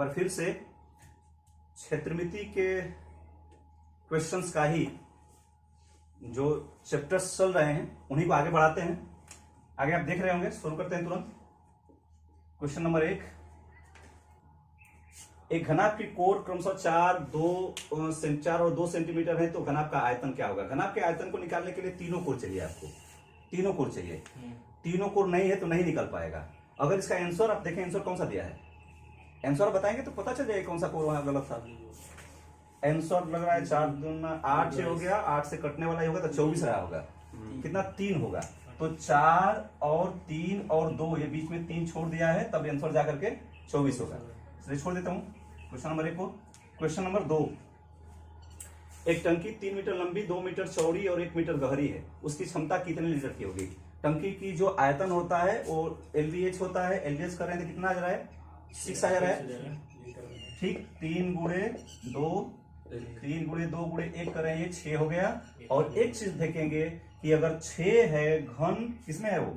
बार फिर से क्षेत्रमिति के क्वेश्चंस का ही जो चैप्टर्स चल रहे हैं उन्हीं को आगे बढ़ाते हैं। आगे आप देख रहे होंगे, शुरू करते हैं तुरंत। क्वेश्चन नंबर 1, एक घनाभ की कोर क्रमशः 4 और 2 सेंटीमीटर है, तो घनाभ का आयतन क्या होगा? घनाभ के आयतन को निकालने के लिए तीनों कोर चाहिए आपको, तीनों कोर चाहिए। तीनों कोर नहीं है तो नहीं निकल पाएगा। अगर इसका आंसर आप देखें, आंसर कौन सा दिया है, आंसर बताएंगे तो पता चल जाएगा कौन सा कोर वहां गलत था। आंसर लग रहा है 4 दूना 8 से हो गया, 8 से कटने वाला ही होगा तो 24 रहा होगा। कितना? 3 होगा। तो 4 और 3 और 2, ये बीच में 3 छोड़ दिया है, तब आंसर जाकर के 24 होगा। इसलिए छोड़ देता हूं क्वेश्चन नंबर 1 को। क्वेश्चन नंबर 2, एक टंकी 3 मीटर लंबी, 2 मीटर चौड़ी और 1 मीटर गहरी है। उसकी क्षमता कितने लीटर की होगी? टंकी की जो आयतन होता है वो LBH होता है। LBH कर रहे हैं तो कितना आ रहा है? 6 आ रहा है। ठीक, 3 गुणे 2 गुणे 1 कर रहे हैं, ये 6 हो गया। और एक चीज देखेंगे कि अगर 6 है, घन किसमें है? वो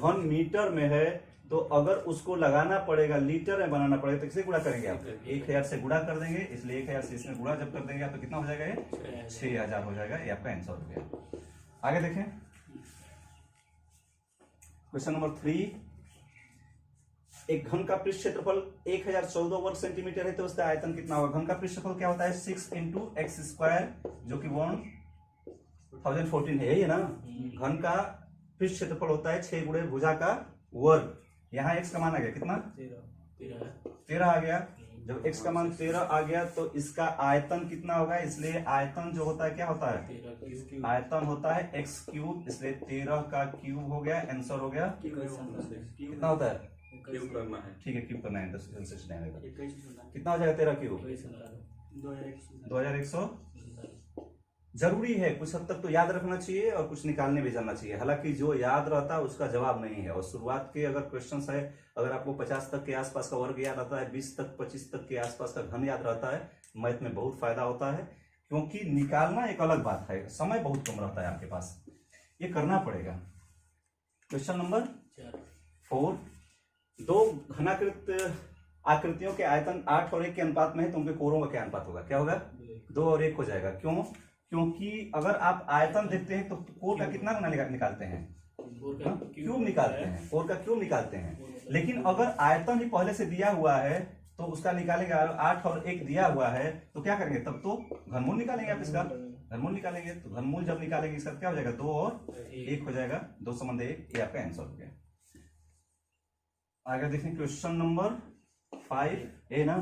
घन मीटर में है, तो अगर उसको लगाना पड़ेगा, लीटर में बनाना पड़ेगा, तो किसे गुणा करेंगे आप? 1000 से गुणा कर देंगे। इसलिए 1000 से इसमें गुणा जब कर देंगे आप तो कितना हो जाएगा? ये 6000 हो जाएगा। ये आपका आंसर हो गया। आगे देखें क्वेश्चन नंबर 3, एक घन का पृष्ठ क्षेत्रफल 1014 वर्ग सेंटीमीटर है, तो उसका आयतन कितना होगा? घन का पृष्ठ क्षेत्रफल क्या होता है? 6 × x², जो कि 1014 है, यही है ना। घन का पृष्ठ क्षेत्रफल होता है 6 गुणे भुजा का वर्ग। यहाँ x का मान आ गया कितना? 13 आ गया। जब x का मान 13 आ गया तो इसका आयतन कितना होगा? इसलिए आयतन जो होता है क्या होता है? आयतन होता है x³, इसलिए 13 का क्यूब हो गया। आंसर हो गया कितना होता है? क्यूब करना है। ठीक है, क्यूब करना है, कितना हो जाएगा? 13 क्यूब 2100। जरूरी है, कुछ हद तक तो याद रखना चाहिए और कुछ निकालने भी जाना चाहिए। हालांकि जो याद रहता है उसका जवाब नहीं है। और शुरुआत के अगर क्वेश्चंस है, अगर आपको 50 तक के आसपास का वर्ग याद आता है, 20 तक 25 तक के आसपास का घन याद रहता है, मैथ में बहुत फायदा होता है। क्योंकि निकालना एक अलग बात है, समय बहुत कम रहता है आपके पास, ये करना पड़ेगा। क्वेश्चन नंबर 4, 2 घनाकृत आकृतियों के आयतन 8 और 1 के अनुपात में है, तो उनके कोरों का क्या अनुपात होगा? क्या होगा? 2 और 1 हो जाएगा। क्यों? क्योंकि अगर आप आयतन देखते हैं तो कोर का कितना गुना निकालते हैं? क्यूब निकालते हैं, कोर का क्यूब निकालते हैं। लेकिन अगर आयतन ही पहले से दिया हुआ है तो उसका निकालेंगे। 8 और 1 दिया हुआ है तो क्या करेंगे? तब तो घनमूल निकालेंगे आप इसका, घनमूल निकालेंगे। तो घनमूल जब निकालेंगे इसका क्या हो जाएगा? 2 और 1 हो जाएगा। 2 संबंध 1, ये आपका आंसर हो गया। आगे देखें क्वेश्चन नंबर 5 ए ना।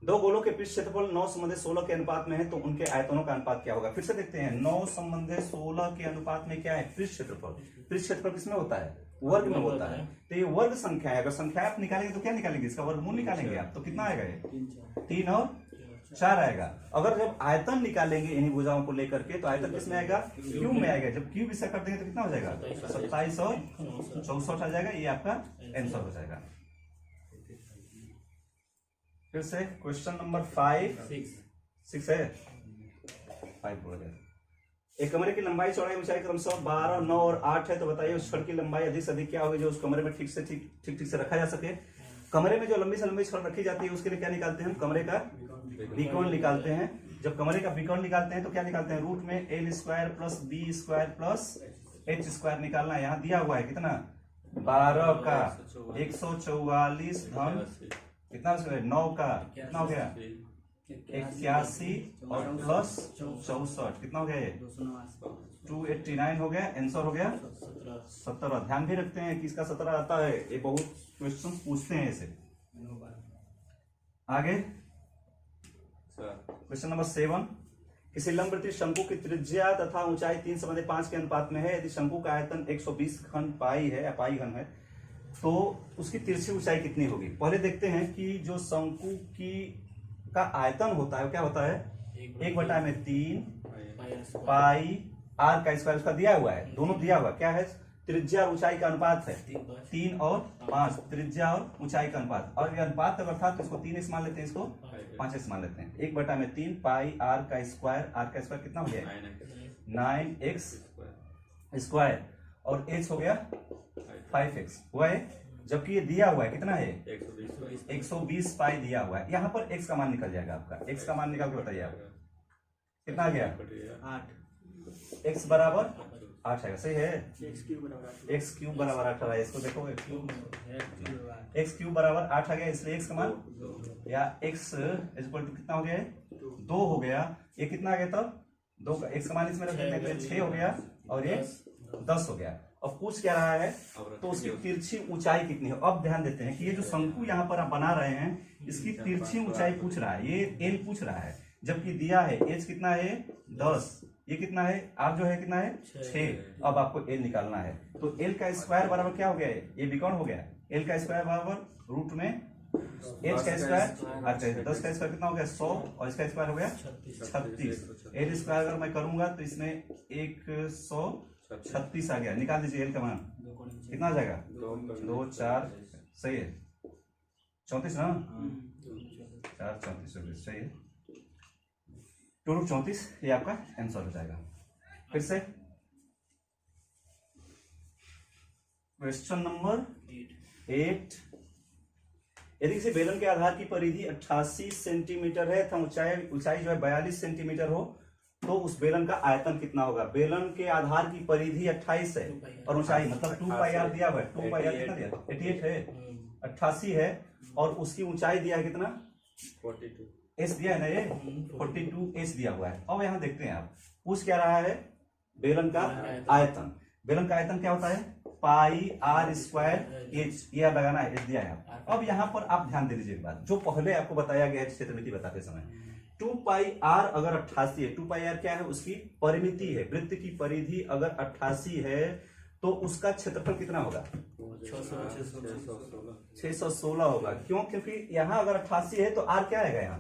2 गोलों के पृष्ठ क्षेत्रफल 9 संबंधित 16 के अनुपात में है, तो उनके आयतनों का अनुपात क्या होगा? फिर से देखते हैं। 9 संबंधित 16 के अनुपात में क्या है? पृष्ठ क्षेत्रफल। पृष्ठ क्षेत्रफल किसमें होता है? वर्ग में होता है। तो ये वर्ग संख्या है। अगर संख्या आप निकालेंगे तो क्या निकालेंगे? इसका वर्गमूल निकालेंगे आप, तो कितना आएगा? ये 3 और 4 आएगा। अगर जब आयतन निकालेंगे इन्हीं भुजाओं को लेकर के, तो आयतन किसमें आएगा? क्यूब में आएगा। जब क्यूब इससे कर देंगे तो कितना हो जाएगा? 27 और 64 आ जाएगा। ये आपका आंसर हो जाएगा। फिर से क्वेश्चन नंबर 5 6 है, 5 बोल गया। एक कमरे की लंबाई चौड़ाई ऊंचाई क्रमशः 12, 9 और 8 है, तो बताइए उस छड़ की लंबाई अधिक से अधिक क्या होगी जो उस कमरे में ठीक ठीक से रखा जा सके? कमरे में जो लंबी से लंबी छड़ रखी जाती है उसके लिए क्या निकालते हैं हम? कमरे का विकर्ण निकालते हैं। जब कमरे का विकर्ण निकालते हैं तो क्या निकालते हैं? रूट में L² + B² + H² निकालना है। यहाँ दिया हुआ है कितना? 12 का 144 धन कितना? 9 का कितना हो गया? 81 और प्लस 64 कितना हो गया? ये 289 हो गया। आंसर हो गया 17। ध्यान भी रखते हैं कि इसका 17 आता है, ये बहुत क्वेश्चन पूछते हैं इसे। आगे क्वेश्चन नंबर 7, किसी लंबवृत्तीय शंकु की त्रिज्या तथा ऊंचाई 3:5 के अनुपात में है। यदि शंकु का आयतन 120 घन पाई है या पाई घन है, तो उसकी तिरछी ऊंचाई कितनी होगी? पहले देखते हैं कि जो शंकु की का आयतन होता है वो क्या होता है? 1/3 पाई r का स्क्वायर, उसका दिया हुआ है, दोनों दिया हुआ। क्या है? त्रिज्या और ऊंचाई का अनुपात है 3 और 5, त्रिज्या और ऊंचाई का अनुपात। और ये अनुपात अगर था तो इसको 3x मान लेते हैं, इसको 5x मान लेते हैं। 1/3 पाई r का स्क्वायर कितना हो गया? 9x² और h हो गया 5x हुआ है। जबकि ये दिया हुआ है कितना है 120 पाई दिया हुआ है। यहाँ पर x का मान निकल जाएगा आपका, x का मान निकाल के बताइए आप कितना आ गया 8 x बराबर 8 आएगा, सही है। x क्यूब बराबर 8 x क्यूब बराबर 8 आ रहा है, इसको देखो x क्यूब बराबर 8 आ गया, इसलिए x का मान या x इक्वल टू कितना हो गया 2 हो गया। ये कितना आ गया तब 2 का x का मान इसमें रख देते हैं तो 6 हो गया और ये 10 हो गया। अब पूछ क्या रहा है तो उसकी तिरछी ऊंचाई कितनी है। अब ध्यान देते हैं कि ये जो शंकु यहाँ पर आप बना रहे हैं इसकी तिरछी ऊंचाई पूछ रहा है, ये l पूछ रहा है, जबकि दिया है h कितना है 10, ये कितना है r जो है कितना है 6। अब आपको l निकालना है तो l का स्क्वायर बराबर क्या हो गया है, ये विकर्ण हो गया। l का स्क्वायर बराबर रूट में h का स्क्वायर, अच्छा 10 का स्क्वायर कितना हो गया 100 और इसका स्क्वायर हो गया 36। l स्क्वायर अगर मैं करूंगा तो इसमें 136 आ गया। निकाल दीजिए l का मान कितना आ जाएगा 2 4 सही है 34 ना 4 34 सही है 2 रूट 34 ये आपका आंसर हो जाएगा। फिर से क्वेश्चन नंबर 8। यदि किसी बेलन के आधार की परिधि 88 सेंटीमीटर है तथा ऊंचाई जो है 42 सेंटीमीटर हो तो उस बेलन का आयतन कितना होगा। बेलन के आधार की परिधि 28 है और ऊंचाई मतलब 2 पाई आर दिया हुआ है, 2 पाई आर कितना दिया 88 है, 88 है और उसकी ऊंचाई दिया है कितना 42 एस दिया है ना, ये 42 एस दिया हुआ है। अब यहाँ देखते हैं आप पूछ क्या रहा है बेलन का आयतन। बेलन का आयतन क्या होता है पाई आर स्क्वायर एच, ये लगाना है, एच दिया है। अब यहाँ पर आप ध्यान दे लीजिए एक बात जो पहले आपको बताया गया है क्षेत्रमिति बताते समय 2 पाई आर अगर 88 है, 2 पाई आर क्या है उसकी परिमिति है, वृत्त की परिधि अगर 88 है तो उसका क्षेत्रफल कितना होगा 616 होगा। क्यों, क्योंकि यहाँ अगर 88 है तो आर क्या आएगा यहाँ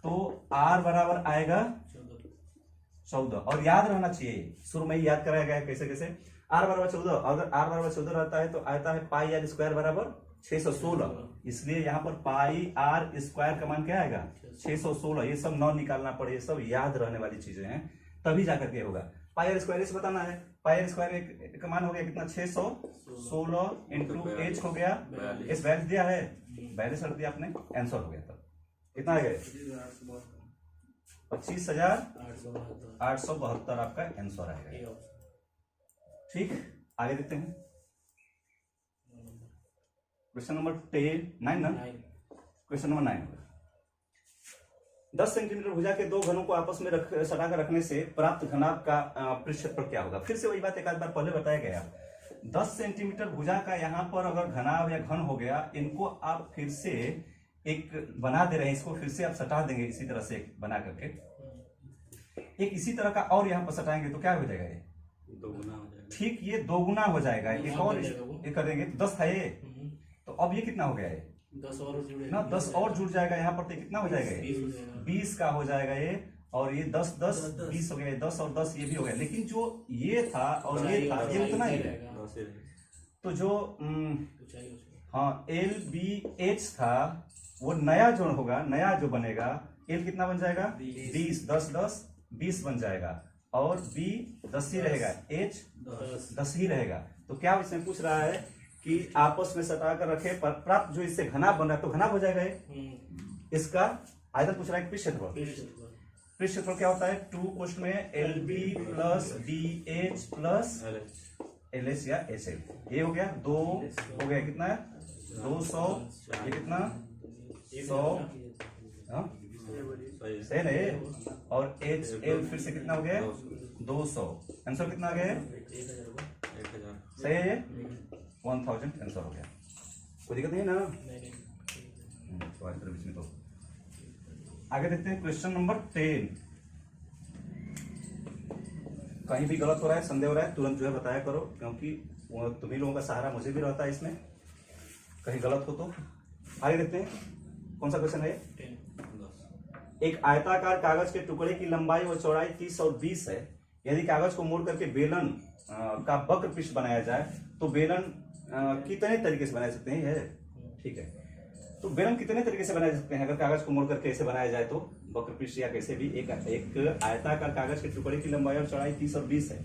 तो आर बराबर आएगा 14। और याद रहना चाहिए शुरू में ही याद कराया गया है कैसे कैसे आर बराबर 14, अगर आर बराबर 14 रहता है तो आता है पाई आर स्क्वायर बराबर 616, इसलिए यहाँ पर पाई आर स्क्वायर का मान क्या आएगा 616। ये सब न निकालना पड़े, ये सब याद रहने वाली चीजें हैं तभी जाकर के होगा। पाई आर स्क्वायर से बताना है, पाई आर स्क्वायर का मान हो गया कितना 616 इंटू एच हो गया, एस वैल्यू दिया है 42 रख दिया आपने, आंसर हो गया। तब कितना आ गया 25,872 आपका आंसर आएगा। ठीक, आगे देखते हैं क्वेश्चन नंबर 9 ना, क्वेश्चन नंबर 9। 10 सेंटीमीटर भुजा के दो घनों को आपस में सटाकर रखने से प्राप्त घनाभ का पृष्ठ क्षेत्रफल क्या होगा। फिर से वही बात एक आध बार पहले बताया गया 10 सेंटीमीटर भुजा का यहाँ पर अगर घनाभ या घन हो गया, इनको आप फिर से एक बना दे रहे हैं, इसको फिर से आप सटा देंगे इसी तरह से बना करके एक इसी तरह का और यहाँ पर सटाएंगे तो क्या हो जाएगा ये दोगुना हो जाएगा। ठीक, ये दोगुना हो जाएगा। एक और कर देंगे तो 10 था ये, तो अब ये कितना हो गया है 10 और जुड़े ना, 10 और जुड़ जाएगा यहाँ पर तो कितना हो जाएगा ये 20 का हो जाएगा ये, और ये 10 10 20 हो गया, 10 और 10 ये भी हो गया। लेकिन जो ये था और ये था ये उतना ही है, तो जो हाँ LBH था वो नया जो होगा, नया जो बनेगा L कितना बन जाएगा 20, 10 10 20 बन जाएगा और B 10 ही रहेगा, H 10 ही रहेगा। तो क्या इसमें पूछ रहा है कि आपस में सटा कर रखे पर प्राप्त जो इससे घनाभ बन रहा है तो घनाभ हो जाएगा इसका आयतन पूछ रहा है पृष्ठ क्षेत्रफल। पृष्ठ क्षेत्रफल क्या होता है 2 कोष्ठ में LB plus BH plus LH या HL, ये हो गया 2 हो गया कितना है 200, ये कितना 100 सही नहीं, और HL फिर से कितना हो गया 200, आंसर कितना आ गया सही है ये 1000 आंसर हो गया। कोई दिक्कत नहीं है ना। बीच में तो आगे देखते हैं क्वेश्चन नंबर 10। कहीं भी गलत हो रहा है, संदेह हो रहा है, तुरंत जो है बताया करो, क्योंकि तुम्ही लोगों का सहारा मुझे भी रहता है इसमें, कहीं गलत हो तो। आगे देखते हैं कौन सा क्वेश्चन है। एक आयताकार कागज के टुकड़े की लंबाई व चौड़ाई 30 और 20 है। यदि कागज को मोड़ करके बेलन का वक्र पृष्ठ बनाया जाए तो बेलन कितने तरीके से बनाए सकते हैं, है ठीक है। तो बेलन कितने तरीके से बनाए जा सकते हैं अगर कागज को मोड़ करके ऐसे बनाया जाए तो वक्र पृष्ठ या कैसे भी। एक आयताकार कागज के टुकड़े की लंबाई और चौड़ाई 30 और 20 है।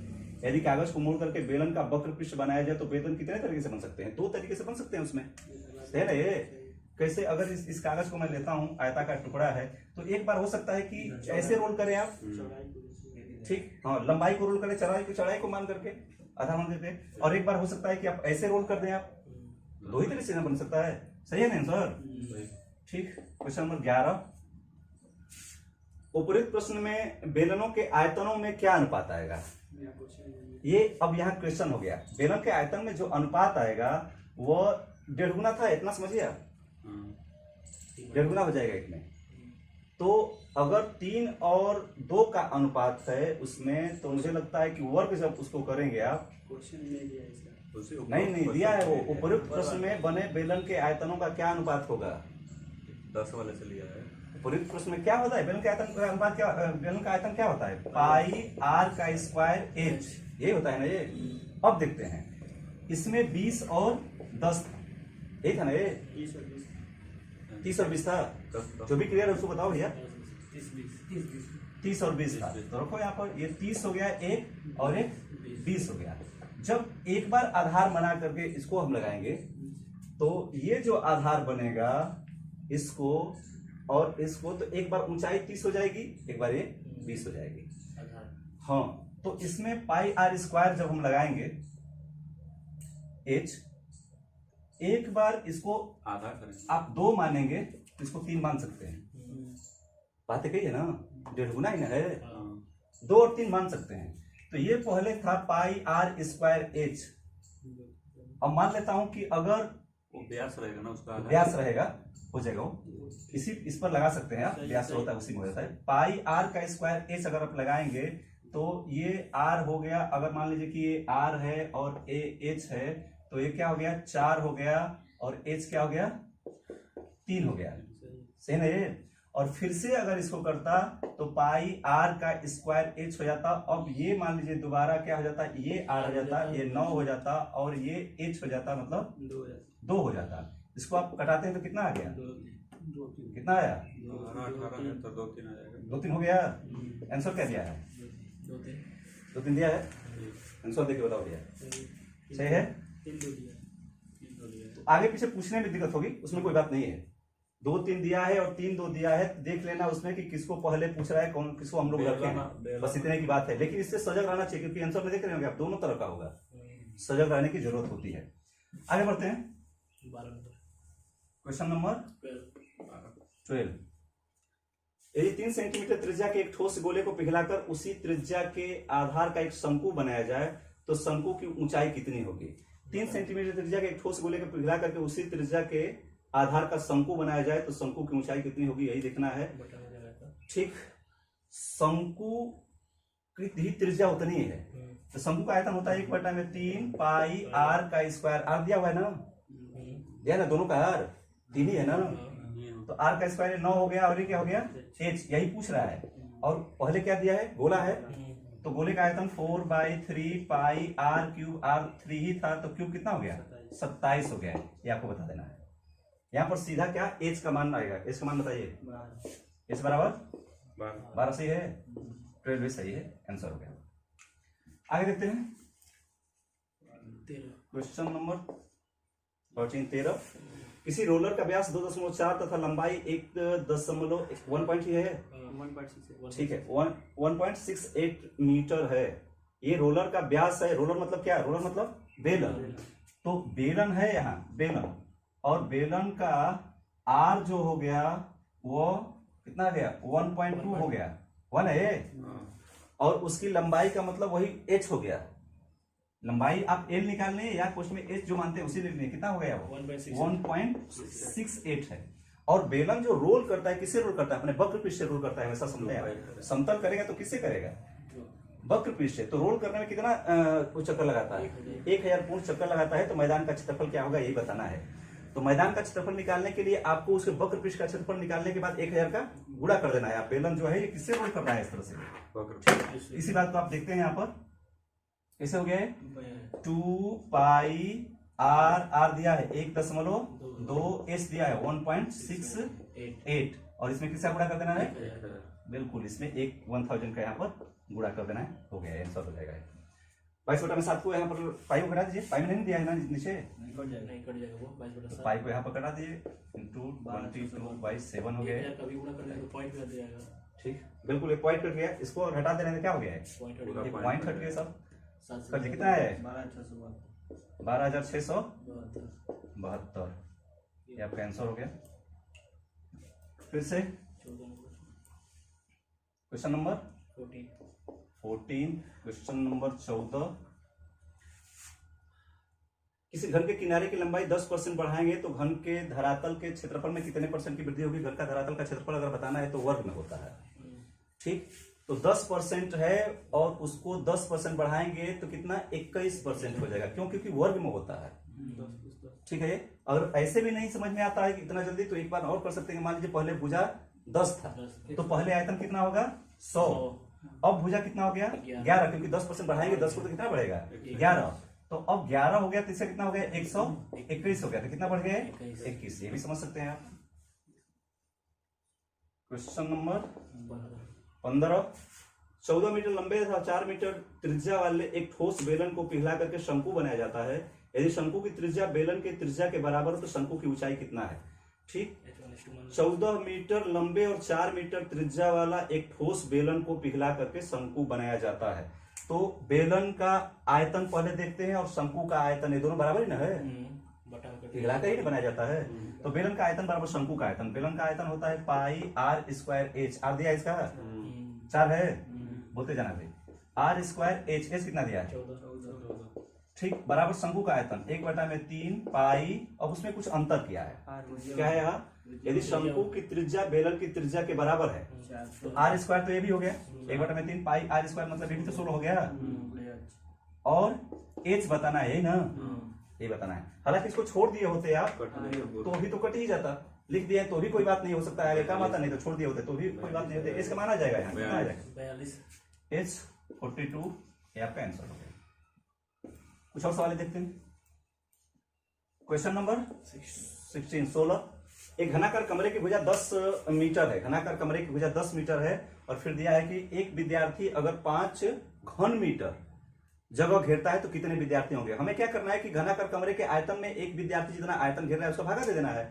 यदि कागज को मोड़ करके बेलन का वक्र पृष्ठ बनाया जाए तो बेलन कितने तरीके से बन सकते हैं? 2 तरीके से बन सकते हैं उसमें, है ना? ये कैसे? अगर इस कागज को मैं लेता हूँ, आयताकार टुकड़ा है, तो एक बार हो सकता है कि ऐसे रोल करें आप, ठीक, हाँ, लंबाई को रोल करें, चौड़ाई को मान करके आधार मान देते हैं, और एक बार हो सकता है कि आप ऐसे रोल कर दें आप। 2 ही तरीके से बन सकता है, सही है ना आंसर? ठीक। क्वेश्चन नंबर 11, उपरोक्त प्रश्न में बेलनों के आयतनों में क्या अनुपात आएगा? ये अब यहाँ क्वेश्चन हो गया, बेलन के आयतन में जो अनुपात आएगा वो 1.5 गुना था, इतना समझिए आप, 1.5 गुना हो जाएगा इसमें। तो अगर 3 और 2 का अनुपात है उसमें, तो मुझे लगता है कि वर्ग जब उसको करेंगे आप, नहीं दिया है वो। उपरोक्त प्रश्न में बने बेलन के आयतनों का क्या अनुपात होगा? 10 वाले से लिया है। उपरोक्त प्रश्न में क्या होता है? बेलन के आयतन का अनुपात क्या, बेलन का आयतन क्या होता है? पाई आर का स्क्वायर एच, ये होता है ना ये। अब देखते हैं, इसमें 20 और 10 यही था ना ये? 30 और 20 था, जो भी क्लियर है उसको बताओ भैया। 30 और 20 था, तो रखो यहाँ पर, ये 30 हो गया एक, और एक 20 हो गया। जब एक बार आधार बना करके इसको हम लगाएंगे, तो ये जो आधार बनेगा इसको और इसको, तो एक बार ऊंचाई 30 हो जाएगी, एक बार ये 20 हो जाएगी। हाँ, तो इसमें पाई आर स्क्वायर जब हम लगाएंगे एच, एक बार इसको आधा करेंगे, आप 2 मानेंगे तो इसको 3 मान सकते हैं। बात कही है ना, 1.5 गुना ही ना है, 2 और 3 मान सकते हैं। तो ये पहले था पाई आर स्क्वायर एच। अब मान लेता हूं कि अगर वो व्यास रहेगा ना उसका, व्यास रहेगा, हो जाएगा वो, इस पर लगा सकते हैं आप, व्यास होता है उसी में हो जाता है। पाई आर का स्क्वायर एच अगर आप लगाएंगे तो ये आर हो गया, अगर मान लीजिए कि ये आर है और ए एच है, तो ये क्या हो गया? 4 हो गया, और एच क्या हो गया? 3 हो गया, सही ना ये? और फिर से अगर इसको करता तो पाई आर का स्क्वायर एच हो जाता। अब ये मान लीजिए दोबारा क्या हो जाता? ये आर हो जाता, ये 9 हो जाता, और ये एच हो जाता, मतलब 2 हो जाता। इसको आप कटाते हैं तो कितना आ गया? कितना आया? 18 है तो 2-3 आ जाएगा। 2-3 हो गया। आंसर क्या दिया है? 2-3 दिया है। आंसर देखिए, बताओ भैया, सही है? तो आगे पीछे पूछने में दिक्कत होगी, उसमें कोई बात नहीं है। 2-3 दिया है और 3-2 दिया है, देख लेना उसमें कि किसको पहले पूछ रहा है, कौन किसको हम लोग रखें, बस इतने की बात है। लेकिन इससे सजग रहना चाहिए, क्योंकि आंसर में देख रहे होंगे आप, दोनों तरह का होगा, सजग रहने की जरूरत होती है। आगे बढ़ते हैं, क्वेश्चन नंबर 12। यदि 3 सेंटीमीटर त्रिज्या के एक ठोस गोले को पिघलाकर उसी त्रिज्या के आधार का एक शंकु बनाया जाए तो शंकु की ऊंचाई कितनी होगी? 3 सेंटीमीटर त्रिज्या के एक ठोस गोले को पिघला करके उसी त्रिज्या के आधार का शंकु बनाया जाए तो शंकु की ऊंचाई कितनी होगी, यही देखना है। ठीक, शंकु की ही त्रिज्या उतनी है, तो शंकु का आयतन होता है 1/3 पाई आर का स्क्वायर। आर दिया हुआ है ना, दिया ना, दोनों का आर 3 ही है ना, तो आर का स्क्वायर 9 हो गया, और ये क्या हो गया? एच, यही पूछ रहा है। और पहले क्या दिया है? गोला है, तो गोले का आयतन 4/3 पाई आर क्यूब, आर 3 ही था, तो क्यूब कितना हो गया? 27 हो गया। ये आपको बता देना है। यहाँ पर सीधा क्या एच का मान आएगा? एच का मान बताइए। एच बराबर 12 सही है, 12 भी सही है, आंसर हो गया। आगे देखते हैं, क्वेश्चन नंबर 13। किसी रोलर का व्यास 2.4 तथा लंबाई 1 पॉइंट ही है, ठीक है, 1.68 मीटर है। ये रोलर का व्यास है। रोलर मतलब क्या? रोलर मतलब बेलन। तो बेलन है यहाँ, बेलन, और बेलन का आर जो हो गया वो कितना गया? 1.2 हो गया, 1 है। और उसकी लंबाई का मतलब वही एच हो गया। लंबाई आप एल निकाल लें या क्वेश्चन में एच जो मानते हैं उसी लिख लें। कितना हो गया वो? 1.68 है। और बेलन जो रोल करता है, किससे रोल करता है? अपने वक्र पृष्ठ से रोल करता है, हमेशा समझते हैं। समतल करेगा तो किससे करेगा? वक्र पृष्ठ से। तो रोल करने में कितना चक्कर लगाता है? 1000 पूर्ण चक्कर लगाता है। तो मैदान का क्षेत्रफल क्या होगा, यही बताना है। तो मैदान का क्षेत्रफल निकालने के लिए आपको उसके वक्र पृष्ठ का क्षेत्रफल निकालने के बाद 1000 का गुणा कर देना है। बेलन जो है ये किससे रोल करना है? इस तरह से। इसी बात को आप देखते हैं यहाँ पर कैसे हो गया है? 2 पाई आर, आर दिया है 1.2, एच दिया है 1.68, और इसमें किसका गुणा कर देना है? बिल्कुल, इसमें 1000 का यहाँ पर गुणा कर देना है, हो गया, आंसर हो जाएगा। 22/7 को यहाँ पर पाई को घटा दीजिए, पाई में नहीं दिया है ना नीचे, नहीं कट जाएगा वो 22/7 पाई को यहाँ पर घटा दीजिए, इंटू 22/7 हो गया है। कभी गुणा कर लेंगे तो पॉइंट कर जाएगा। ठीक, बिल्कुल एक पॉइंट कट गया, इसको घटा देने में क्या हो गया है, पॉइंट पूरा एक point पॉइंट कट गया सब। 7 से कर दिया, कितना है 12,672 12,672, ये आपका आंसर हो गया। फिर से 14 number question number 14 question number 14। किसी घर के किनारे की लंबाई 10% बढ़ाएंगे तो घन के धरातल के क्षेत्रफल में कितने % की वृद्धि होगी। घर का धरातल का क्षेत्रफल अगर बताना है तो वर्ग में होता है, ठीक। तो 10% है और उसको 10% बढ़ाएंगे तो कितना 21% हो जाएगा, क्यों, क्योंकि वर्ग में होता है, ठीक है। अगर ऐसे भी नहीं समझ में आता है कि इतना जल्दी, तो एक बार और कर सकते हैं। मान लीजिए पहले भुजा 10 था, तो पहले आयतन कितना होगा 100, अब भुजा कितना हो गया 11, क्योंकि 10% बढ़ाएंगे 10 को तो कितना बढ़ेगा 11, तो अब 11 हो गया, तो इससे कितना हो गया 121 हो गया, तो कितना बढ़ गया 21। ये भी समझ सकते हैं आप। Question number 15। 14 मीटर लंबे तथा 4 मीटर त्रिज्या वाले एक ठोस बेलन को पिघला करके शंकु बनाया जाता है। यदि शंकु की त्रिज्या बेलन के त्रिज्या के बराबर हो तो शंकु की ऊंचाई कितना है, ठीक। 14 मीटर लंबे और 4 मीटर त्रिज्या वाला एक ठोस बेलन को पिघला करके शंकु बनाया जाता है। तो बेलन का आयतन पहले देखते हैं और शंकु का आयतन, ये दोनों बराबर ही ना है, पिघला कर ही बनाया जाता है। तो बेलन का आयतन बराबर शंकु का आयतन, बेलन का आयतन होता है पाई r स्क्वायर h, आर दिया इसका 4 है, बोलते जाना भाई, r स्क्वायर h, h कितना दिया है 14 ठीक, बराबर शंकु का आयतन 1/3 पाई, अब उसमें कुछ अंतर किया है, क्या है यहाँ, यदि शंकु की त्रिज्या बेलन की त्रिज्या के बराबर है तो r स्क्वायर, तो ये भी हो गया 1/3 पाई r स्क्वायर, मतलब ये भी तो 16 हो गया, और h बताना है, यही ना, ये बताना है। हालांकि इसको छोड़ दिए होते आप तो भी तो कट ही जाता, लिख दिए तो भी कोई बात नहीं हो सकता है, काम आता नहीं तो छोड़ दिए होते तो भी कोई बात नहीं होती। इसका माना जाएगा, यहाँ कितना आ जाएगा 42 H42, ये आपका आंसर हो गया। कुछ और सवाल देखते हैं। Question number 16। एक घनाकार कमरे की भुजा 10 मीटर है, घनाकार कमरे की भुजा 10 मीटर है, और फिर दिया है कि एक विद्यार्थी अगर 5 घन मीटर जगह घेरता है तो कितने विद्यार्थी होंगे। हमें क्या करना है कि घनाकार कमरे के आयतन में एक विद्यार्थी जितना आयतन घेर रहा है उसका भागा दे देना है।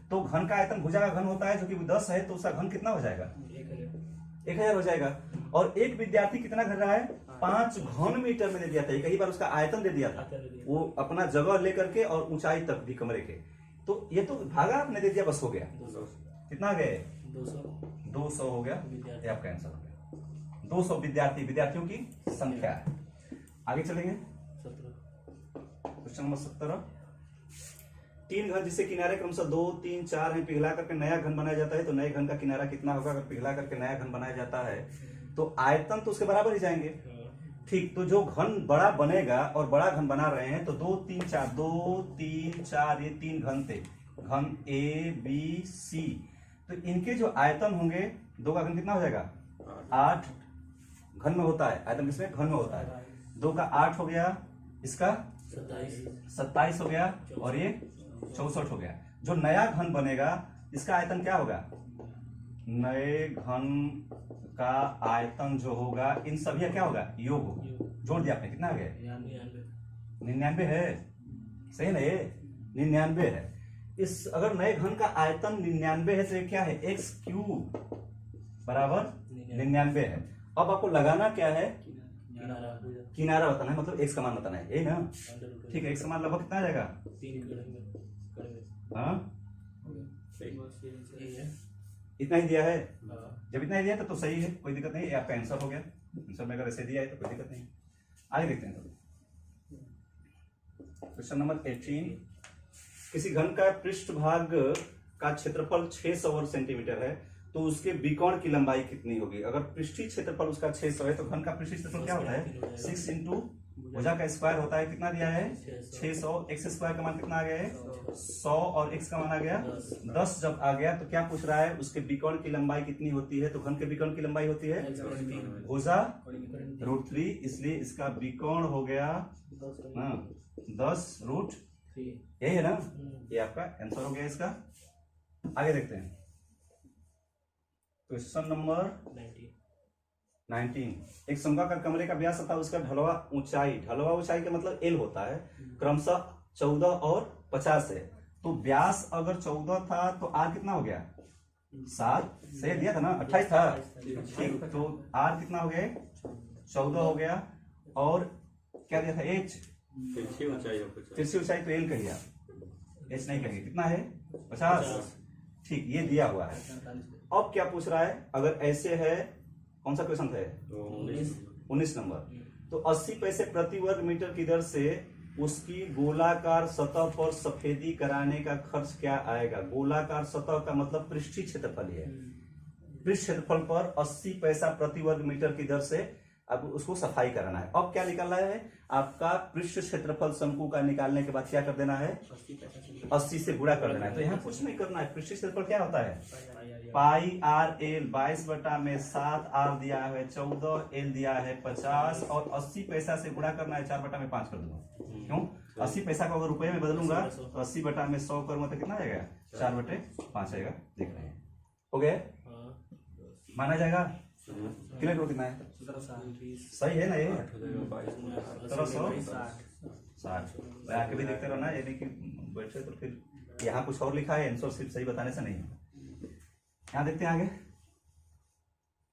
तो घन का आयतन भुजा का घन होता है जो कि 10 है, तो उसका घन कितना हो जाएगा 1000 हो जाएगा। और एक विद्यार्थी कितना घेर रहा है 5 घन मीटर में दे दिया था, कई बार उसका आयतन दे दिया था, वो अपना जगह लेकर के और ऊंचाई तक भी कमरे के, तो ये तो भागा आपने दे दिया, बस हो गया। कितना गए 200 हो गया, ये आपका आंसर हो गया। 200 विद्यार्थियों की संख्या है। आगे चलेंगे, क्वेश्चन नंबर 17। 3 घन जिससे किनारे क्रमशः 2, 3, 4 है, पिघला करके नया घन बनाया जाता है तो नए घन का किनारा कितना होगा। अगर पिघला करके नया घन बनाया जाता है तो आयतन तो उसके बराबर ही जाएंगे, ठीक। तो जो घन बड़ा बनेगा और बड़ा घन बना रहे हैं तो 2, 3, 4, 2, 3, 4, ये 3 घन थे, घन A, B, C, तो इनके जो आयतन होंगे, 2 का घन कितना हो जाएगा 8 घन में होता है, आयतन किसमें घन में होता है, 2 का 8 हो गया, इसका 27 हो गया, और ये 64 हो गया। जो नया घन बनेगा इसका आयतन क्या होगा, नए घन का आयतन जो होगा इन सभी का क्या होगा योग होगा, जोड़ दिया आपने, कितना आ गया 99 है, सही ना, ये 99 है। इस अगर नए घन का आयतन 99 है तो ये क्या है x³ बराबर 99 है। अब आपको लगाना क्या है, किनारा बताना है, मतलब x का मान बताना है, यही ना, ठीक है। x का मान लगभग कितना आ जाएगा, हाँ इतना ही दिया है, जब इतना ही दिया तो सही है, कोई दिक्कत नहीं, ये आपका आंसर हो गया। आंसर में अगर ऐसे दिया है तो कोई दिक्कत नहीं। आगे देखते हैं क्वेश्चन नंबर 18। किसी घन का पृष्ठभाग का क्षेत्रफल 600 वर्ग सेंटीमीटर है तो उसके विकर्ण की लंबाई कितनी होगी। अगर पृष्ठीय क्षेत्रफल उसका 600 है तो घन का पृष्ठीय क्षेत्रफल क्या होता है 6 इंटू भुजा का स्क्वायर होता है, कितना दिया है 600, x स्क्वायर का मान कितना आ गया है 100 और x का मान आ गया 10। जब आ गया तो क्या पूछ रहा है, उसके विकर्ण की लंबाई कितनी होती है। तो घन के विकर्ण की लंबाई होती है भुजा √3, इसलिए इसका विकर्ण हो गया 10√3, यही है ना, ये आपका आंसर हो गया इसका। आगे देखते हैं क्वेश्चन नंबर 19। एक समूहाकार कमरे का व्यास तथा उसका ढलवा ऊंचाई का मतलब एल होता है, क्रमशः 14 और 50 है। तो व्यास अगर 14 था तो आर कितना हो गया? 7 से दिया था ना, 28 था। ठीक, तो आर कितना हो गया? 14 हो गया। और क्या दिया था? एच, तिरछी ऊंचाई हो कुछ। तिरछी ऊंचाई तो एल कहिए, एच नहीं कहिए। कितना है? 50। ठीक, ये दिया हुआ है। अब क्या पूछ रहा है? अगर ऐसे है, कौन सा क्वेश्चन है? 19 नंबर। तो 80 पैसे प्रति वर्ग मीटर की दर से उसकी गोलाकार सतह पर सफेदी कराने का खर्च क्या आएगा? गोलाकार सतह का मतलब पृष्ठीय क्षेत्रफल है। पृष्ठ क्षेत्रफल पर 80 पैसा प्रति वर्ग मीटर की दर से अब उसको सफाई कराना है। अब क्या निकालना है? आपका पृष्ठ क्षेत्रफल शंकु का निकालने के बाद क्या कर देना है? 80 से गुणा कर देना है। तो यहाँ कुछ नहीं करना है। पृष्ठ क्षेत्रफल क्या होता है? पाई आर एल, 22/7 आर दिया है 14, एल दिया है 50 और 80 पैसा से गुणा करना है, 4/5 कर दूंगा। क्यों? 80 पैसा को अगर रुपए में बदलूंगा तो 80/100 करूंगा तो कितना आएगा? 4/5 आएगा। देख रहे हैं, हो गया? माना जाएगा? कितने को कितना है? सही है ना ये? 1760। आके भी देखते रहो ना, यानी कि बैठे तो फिर यहाँ कुछ और लिखा है, आंसर सिर्फ सही बताने से नहीं। यहाँ देखते हैं आगे,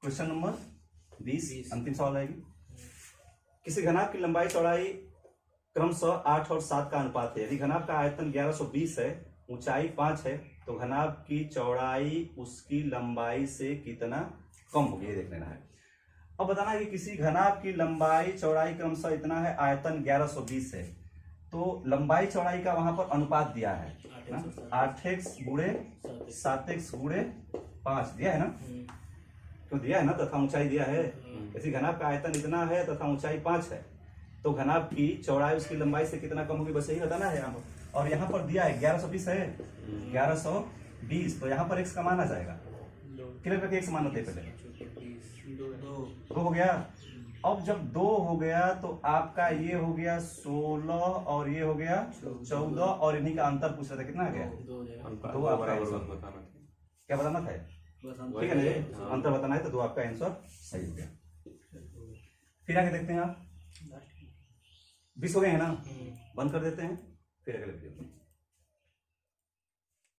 क्वेश्चन नंबर 20, अंतिम सवाल आएगी। किसी घनाभ की लंबाई चौड़ाई क्रमशः 8 और 7 का अनुपात है। यदि घनाभ का आयतन 1120 है, ऊंचाई 5 है, तो घनाभ की चौड़ाई उसकी लंबाई से कितना कम होगी, ये देख लेना है। अब बताना है कि किसी घनाभ की लंबाई चौड़ाई क्रमशः इतना है, आयतन 1120 है, तो लंबाई चौड़ाई का वहां पर अनुपात दिया है ना, 8x गुणे 7x गुणे 5 दिया है ना, तो दिया है ना, तथा ऊंचाई दिया है। किसी घनाभ का आयतन इतना है तथा ऊंचाई 5 है, तो घनाभ की चौड़ाई उसकी लंबाई से कितना कम होगी, बस यही बताना है यहाँ पर। और यहाँ पर दिया है 1120 है, 1120, तो यहाँ पर x का मान आ जाएगा। क्लियर करके x मान होते पहले 2 हो गया। अब जब 2 हो गया तो आपका ये हो गया 16 और ये हो गया 14 और इन्हीं का अंतर पूछ रहा था, कितना आ गया? 2 आपका आंसर बताना था। क्या बताना था? ठीक है ना, अंतर बताना है, तो 2 आपका आंसर सही हो गया। फिर आगे देखते हैं आप, 20 हो गए हैं ना, बंद कर देते हैं, फिर अगले वीडियो में।